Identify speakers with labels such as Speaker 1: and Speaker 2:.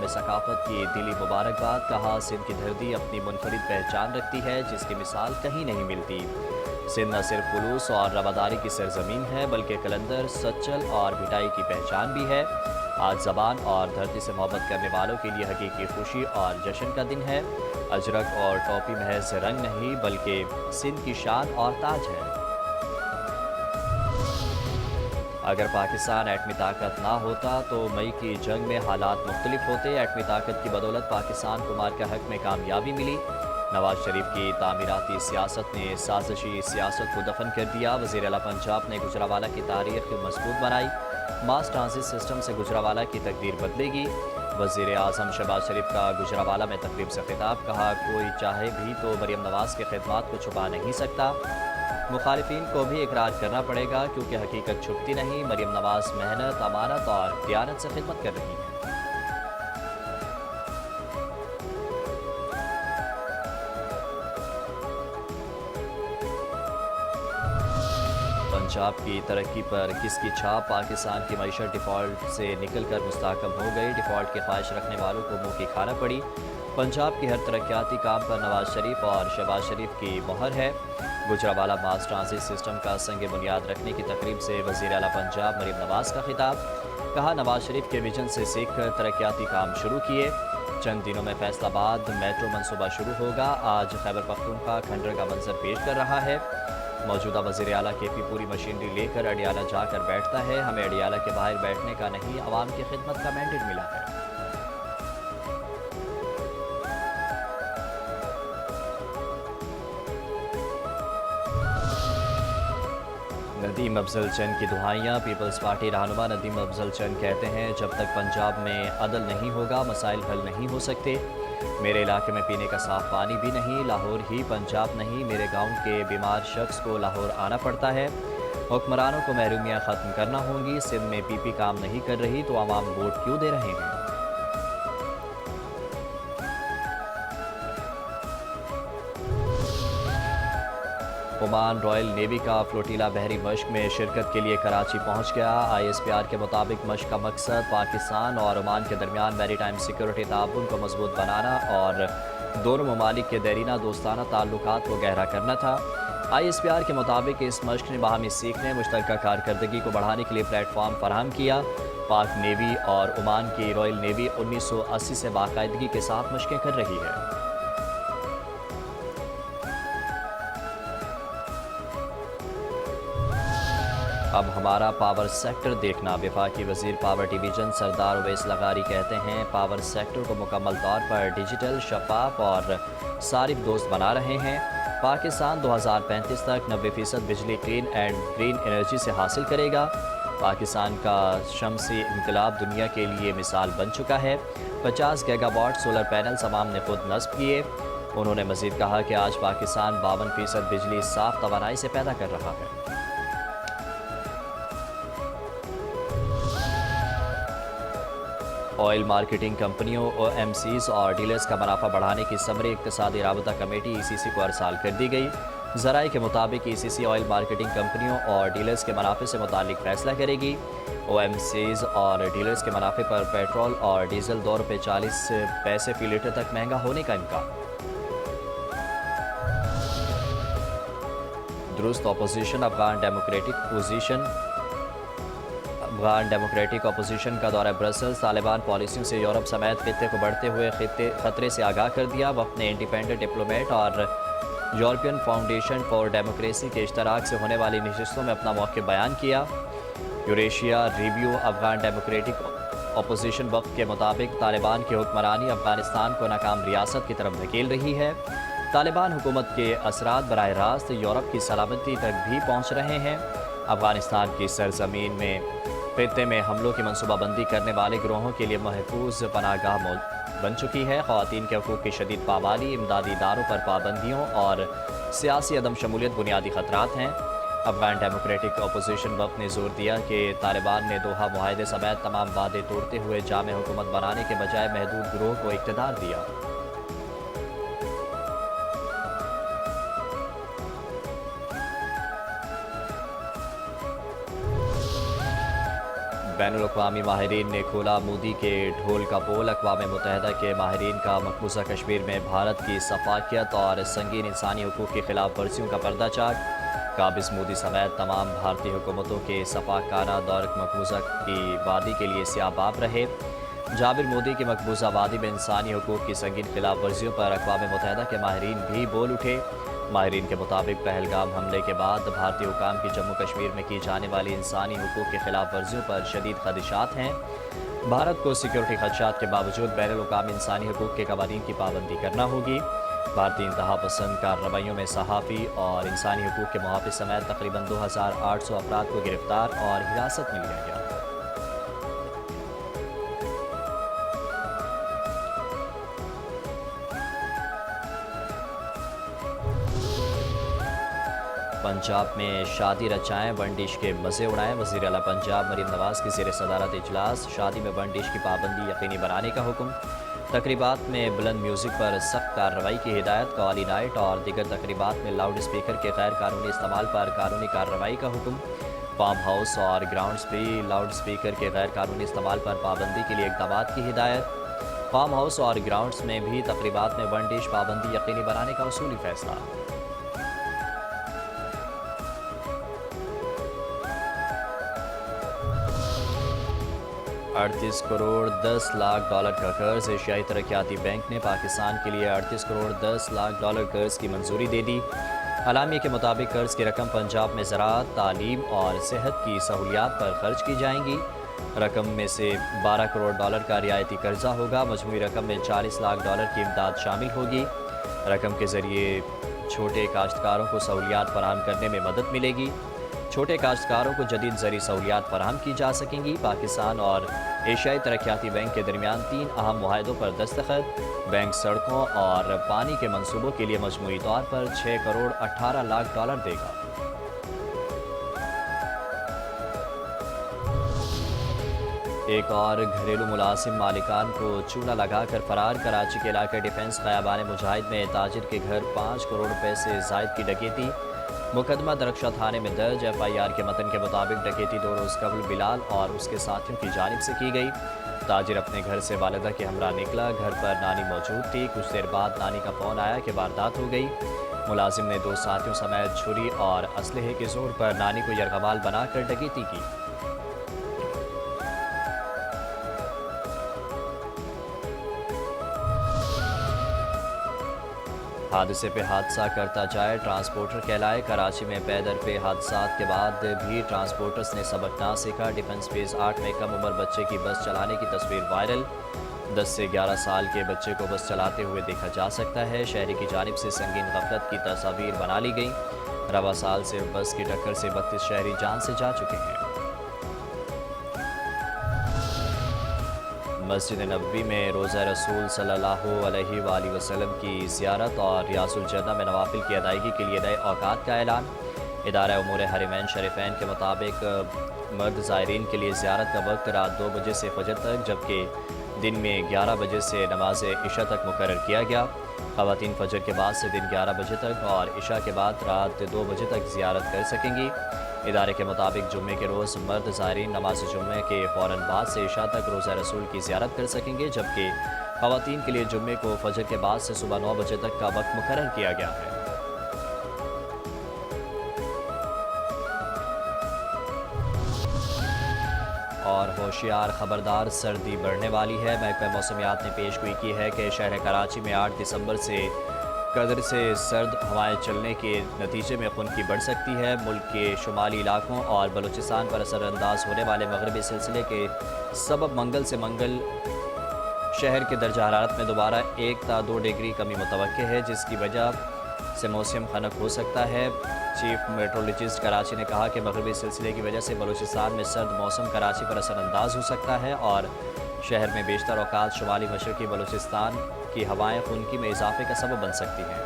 Speaker 1: इमाम सकाफत की दिली मुबारकबाद। कहा सिंध की धरती अपनी मुनफरिद पहचान रखती है जिसकी मिसाल कहीं नहीं मिलती। सिंध न सिर्फ खुलूस और रवादारी की सरजमीन है बल्कि कलंदर, सच्चल और भिटाई की पहचान भी है। आज ज़बान और धरती से मोहब्बत करने वालों के लिए हकीकी खुशी और जश्न का दिन है। अजरक और टोपी महज रंग नहीं बल्कि सिंध की शान और ताज है। अगर पाकिस्तान एटमी ताकत ना होता तो मई की जंग में हालात मुख्तलिफ होते। एटमी ताकत की बदौलत पाकिस्तान को मार के हक में कामयाबी मिली। नवाज शरीफ की तामीराती सियासत ने साजिशी सियासत को दफन कर दिया। वज़ीर आला पंजाब ने गुजरावाला की तारीख मजबूत बनाई। मास ट्रांजिट सिस्टम से गुजरावाला की तकदीर बदलेगी। वज़ीर आज़म शहबाज शरीफ का गुजरावाला में तकरीब से खिताब। कहा कोई चाहे भी तो मरीम नवाज़ की खिदमत को छुपा नहीं सकता। मुखालिफिन को भी इकरार करना पड़ेगा क्योंकि हकीकत छुपती नहीं। मरीम नवाज़ मेहनत, अमानत और दियानत से खिदमत कर रही हैं। पंजाब की तरक्की पर किसकी छाप। पाकिस्तान की मईशत डिफ़ॉल्ट से निकल कर मुस्तहकम हो गई। डिफ़ॉल्ट की ख्वाहिश रखने वालों को मुँह की खाना पड़ी। पंजाब की हर तरक्याती काम पर नवाज शरीफ और शहबाज शरीफ की मोहर है। गुजरावाला मास ट्रांजिट सिस्टम का संग बुनियाद रखने की तकरीब से वज़ीर आला पंजाब मरीम नवाज़ का खिताब। कहा नवाज शरीफ के विजन से सीख कर तरक्याती काम शुरू किए। चंद दिनों में फैसलाबाद मेट्रो मनसूबा शुरू होगा। आज खैबर पख्तूनख्वा खंडर का मंजर पेश कर रहा है। मौजूदा वज़ीर आला KP पूरी मशीनरी लेकर अडियाला जाकर बैठता है। हमें अडियाला के बाहर बैठने का नहीं, आवाम की खिदमत का मैंडेट मिला है। नदीम अफजल चंद की दुहाइयाँ। पीपल्स पार्टी रहनुमा नदीम अफजल चंद कहते हैं जब तक पंजाब में अदल नहीं होगा मसाइल हल नहीं हो सकते। मेरे इलाके में पीने का साफ पानी भी नहीं। लाहौर ही पंजाब नहीं, मेरे गांव के बीमार शख्स को लाहौर आना पड़ता है। हुक्मरानों को महरूमियाँ ख़त्म करना होंगी। सिंध में PP काम नहीं कर रही तो आवाम वोट क्यों दे रहे हैं। ओमान रॉयल नेवी का फ्लोटीला बहरी मश्क में शिरकत के लिए कराची पहुंच गया। ISPR के मुताबिक मश्क का मकसद पाकिस्तान और ओमान के दरमियान मैरीटाइम सिक्योरिटी ताउन को मजबूत बनाना और दोनों ममालिक के देरीना दोस्ताना ताल्लुकात को गहरा करना था। ISPR के मुताबिक इस मश्क ने बाहमी सीखने, मुश्तरका कारकर्दगी को बढ़ाने के लिए प्लेटफॉर्म फराहम किया। पाक नेवी और ओमान की रॉयल नेवी 1980 से बाकायदगी के साथ मशकें कर रही है। अब हमारा पावर सेक्टर देखना। वफाकी वज़ीर पावर डिवीज़न सरदार उवैस लगारी कहते हैं पावर सेक्टर को मुकम्मल तौर पर डिजिटल, शफाफ और सारिफ दोस्त बना रहे हैं। पाकिस्तान 2035 तक 90% बिजली क्लीन एंड ग्रीन एनर्जी से हासिल करेगा। पाकिस्तान का शमसी इनकलाब दुनिया के लिए मिसाल बन चुका है। 50 गीगावाट सोलर पैनल्स अवाम ने खुद नस्ब किए। उन्होंने मज़ीद कहा कि आज पाकिस्तान 52% बिजली साफ तवानाई से पैदा कर रहा है। ऑयल मार्केटिंग कंपनियों, OMCs और डीलर्स का मुनाफा बढ़ाने की समरी इक़्तिसादी राबता कमेटी ECC को अरसाल कर दी गई। ज़राए के मुताबिक ECC ऑयल मार्केटिंग कंपनियों और डीलर्स के मुनाफे से मुतालिक फैसला करेगी। OMCs और डीलर्स के मुनाफे पर पेट्रोल और डीजल ₹2.40 फी लीटर तक महंगा होने का इम्कान। दुरुस्त अपोजिशन। अफगान डेमोक्रेटिक अपोजिशन का दौरा ब्रसल्स। तालिबान पॉलिसियों से यूरोप समेत खित्ते को बढ़ते हुए खतरे से आगाह कर दिया। वफ़द ने इंडिपेंडेंट डिप्लोमेट और यूरोपियन फाउंडेशन फॉर डेमोक्रेसी के इश्तराक से होने वाली नशिस्तों में अपना मौक़िफ़ बयान किया। Eurasia review. Afghan democratic opposition वफ़द के मुताबिक तालिबान की हुक्मरानी अफगानिस्तान को नाकाम रियासत की तरफ धकेल रही है। तालिबान हुकूमत के असरात बराह रास्त यूरोप की सलामती तक भी पहुँच रहे हैं। अफगानिस्तान की सरजमीन में खित्ते में हमलों की मनसूबाबंदी करने वाले गिरोहों के लिए महफूज पनाहगाह बन चुकी है। ख़वातीन के हकूक़ की शदीद पामाली, इमदादी इदारों पर पाबंदियों और सियासी अदम शमूलियत बुनियादी ख़तरात हैं। अफगान डेमोक्रेटिक अपोजिशन वफ़द ने जोर दिया कि तालिबान ने दोहा मुआहदे समेत तमाम वादे तोड़ते हुए जामे हुकूमत बनाने के बजाय महदूद गिरोह को इक़्तिदार दिया। بین الاقوامی ماہرین نے کھولا مودی کے ڈھول کا پول۔ اقوام متحدہ کے ماہرین کا مقبوضہ کشمیر میں بھارت کی سفاکیت اور سنگین انسانی حقوق کی خلاف ورزیوں کا پردہ چاک۔ قابض مودی سمیت تمام بھارتی حکومتوں کے سفاکانہ دور مقبوضہ کی وادی کے لیے سیاہ باب رہے۔ جابر مودی کی مقبوضہ وادی میں انسانی حقوق کی سنگین خلاف ورزیوں پر اقوام متحدہ کے ماہرین بھی بول اٹھے۔ ماہرین کے مطابق پہلگام حملے کے بعد بھارتی حکام کی جموں کشمیر میں کی جانے والی انسانی حقوق کی خلاف ورزیوں پر شدید خدشات ہیں۔ بھارت کو سیکیورٹی خدشات کے باوجود بین الاقوامی انسانی حقوق کے قوانین کی پابندی کرنا ہوگی۔ بھارتی انتہا پسند کارروائیوں میں صحافی اور انسانی حقوق کے محافظ سمیت تقریباً 2800 افراد کو گرفتار اور حراست میں لیا گیا۔ پنجاب میں شادی رچائیں، ون ڈش کے مزے اڑائیں۔ وزیر اعلیٰ پنجاب مریم نواز کی زیر صدارت اجلاس۔ شادی میں ون ڈش کی پابندی یقینی بنانے کا حکم۔ تقریبات میں بلند میوزک پر سخت کارروائی کی ہدایت۔ قوالی نائٹ اور دیگر تقریبات میں لاؤڈ اسپیکر کے غیر قانونی استعمال پر قانونی کارروائی کا حکم۔ فارم ہاؤس اور گراؤنڈز بھی لاؤڈ اسپیکر کے غیر قانونی استعمال پر پابندی کے لیے اقدامات کی ہدایت۔ فارم ہاؤس اور گراؤنڈز میں بھی تقریبات میں ون ڈش پابندی یقینی بنانے کا اصولی فیصلہ۔ 38 کروڑ 10 لاکھ ڈالر کا قرض۔ ایشیائی ترقیاتی بینک نے پاکستان کے لیے 38 کروڑ 10 لاکھ ڈالر قرض کی منظوری دے دی۔ اعلامیے کے مطابق قرض کی رقم پنجاب میں زراعت، تعلیم اور صحت کی سہولیات پر خرچ کی جائیں گی۔ رقم میں سے 12 کروڑ ڈالر کا رعایتی قرضہ ہوگا۔ مجموعی رقم میں 40 لاکھ ڈالر کی امداد شامل ہوگی۔ رقم کے ذریعے چھوٹے کاشتکاروں کو سہولیات فراہم کرنے میں مدد ملے گی۔ چھوٹے کاشتکاروں کو جدید زرعی سہولیات فراہم کی جا سکیں گی۔ پاکستان اور ایشیائی ترقیاتی بینک کے درمیان 3 اہم معاہدوں پر دستخط۔ بینک سڑکوں اور پانی کے منصوبوں کے لیے مجموعی طور پر 6 کروڑ 18 لاکھ ڈالر دے گا۔ ایک اور گھریلو ملازم مالکان کو چونا لگا کر فرار۔ کراچی کے علاقے ڈیفنس خیابان مجاہد میں تاجر کے گھر 5 کروڑ روپے سے زائد کی ڈکیتی۔ مقدمہ درخشہ تھانے میں درج۔ ایف آئی آر کے متن کے مطابق ڈکیتی 2 روز قبل بلال اور اس کے ساتھیوں کی جانب سے کی گئی۔ تاجر اپنے گھر سے والدہ کے ہمراہ نکلا۔ گھر پر نانی موجود تھی۔ کچھ دیر بعد نانی کا فون آیا کہ واردات ہو گئی۔ ملازم نے 2 ساتھیوں سمیت چھری اور اسلحے کے زور پر نانی کو یرغمال بنا کر ڈکیتی کی۔ حادثے پہ حادثہ کرتا جائے ٹرانسپورٹر کہلائے۔ کراچی میں پے در پہ حادثات کے بعد بھی ٹرانسپورٹرز نے سبق نہ سیکھا۔ ڈیفنس فیز 8 میں کم عمر بچے کی بس چلانے کی تصویر وائرل۔ 10 سے 11 سال کے بچے کو بس چلاتے ہوئے دیکھا جا سکتا ہے۔ شہری کی جانب سے سنگین غفلت کی تصاویر بنا لی گئی۔ رواں سال صرف بس کی ٹکر سے 32 شہری جان سے جا چکے ہیں۔ مسجد نبوی میں روزہ رسول صلی اللہ علیہ وآلہ وسلم کی زیارت اور ریاض الجنہ میں نوافل کی ادائیگی کے لیے نئے اوقات کا اعلان۔ ادارہ امور حرمین شریفین کے مطابق مرد زائرین کے لیے زیارت کا وقت رات 2 بجے سے فجر تک، جبکہ دن میں 11 بجے سے نماز عشاء تک مقرر کیا گیا۔ خواتین فجر کے بعد سے دن 11 بجے تک اور عشاء کے بعد رات 2 بجے تک زیارت کر سکیں گی۔ ادارے کے مطابق جمعے کے روز مرد زائرین نماز جمعے کے فوراً بعد سے عشاء تک روزہ رسول کی زیارت کر سکیں گے، جبکہ خواتین کے لیے جمعے کو فجر کے بعد سے صبح 9 بجے تک کا وقت مقرر کیا گیا ہے۔ اور ہوشیار خبردار، سردی بڑھنے والی ہے۔ محکمہ موسمیات نے پیش گوئی کی ہے کہ شہر کراچی میں 8 دسمبر سے قدر سے سرد ہوائیں چلنے کے نتیجے میں خنکی بڑھ سکتی ہے۔ ملک کے شمالی علاقوں اور بلوچستان پر اثر انداز ہونے والے مغربی سلسلے کے سبب منگل سے منگل شہر کے درجہ حرارت میں دوبارہ 1 تا 2 ڈگری کمی متوقع ہے، جس کی وجہ سے موسم خنک ہو سکتا ہے۔ چیف میٹرولوجسٹ کراچی نے کہا کہ مغربی سلسلے کی وجہ سے بلوچستان میں سرد موسم کراچی پر اثر انداز ہو سکتا ہے اور شہر میں بیشتر اوقات شمالی مشرقی بلوچستان کی ہوائیں خنکی میں اضافے کا سبب بن سکتی ہیں۔